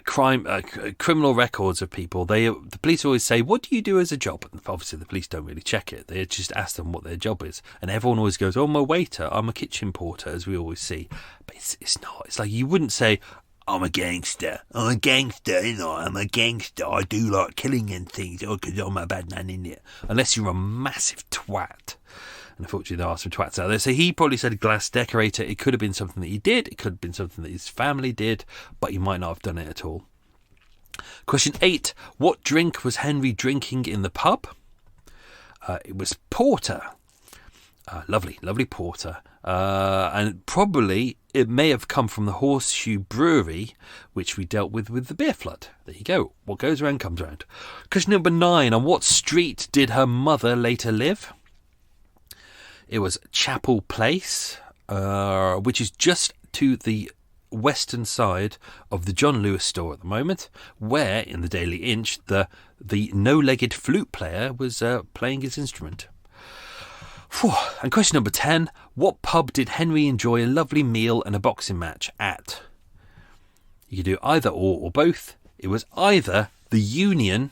criminal records of people, the police always say, "What do you do as a job?" And obviously, the police don't really check it; they just ask them what their job is, and everyone always goes, "Oh, I'm a waiter, I'm a kitchen porter," as we always see. But it's not. It's like you wouldn't say, "I'm a gangster. I'm a gangster, you know. I'm a gangster. I do like killing and things, because I'm a bad man, innit?" Unless you're a massive twat. And unfortunately, there are some twats out there. So he probably said glass decorator. It could have been something that he did. It could have been something that his family did. But he might not have done it at all. Question 8. What drink was Henry drinking in the pub? It was porter. Lovely, lovely porter. And probably it may have come from the Horseshoe Brewery, which we dealt with the beer flood. There you go. What goes around comes around. Question number 9. On what street did her mother later live? It was Chapel Place, which is just to the western side of the John Lewis store at the moment, where, in the Daily Inch, the no-legged flute player was playing his instrument. Whew. And question number 10. What pub did Henry enjoy a lovely meal and a boxing match at? You could do either or both. It was either the Union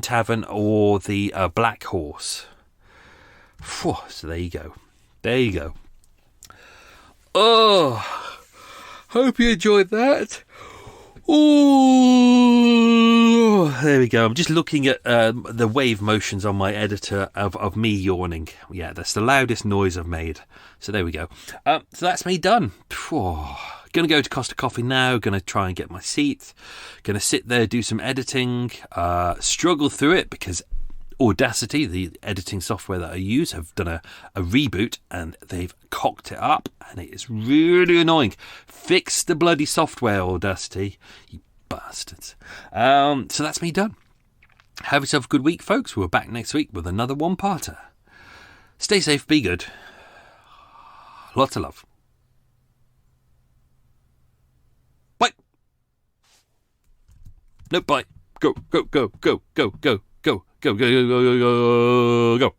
Tavern, or the Black Horse. Whew, so there you go. There you go. Oh, hope you enjoyed that. Oh, there we go. I'm just looking at the wave motions on my editor of me yawning. Yeah, that's the loudest noise I've made. So there we go. So that's me done. Going to go to Costa Coffee now. Going to try and get my seat. Going to sit there, do some editing. Struggle through it because Audacity, the editing software that I use, have done a reboot and they've cocked it up and it is really annoying. Fix the bloody software, Audacity, you bastards. So that's me done. Have yourself a good week, folks. We're back next week with another one-parter. Stay safe, be good. Lots of love. Bye. No, bye. Go, go, go, go, go, go. Go, go, go, go, go, go, go.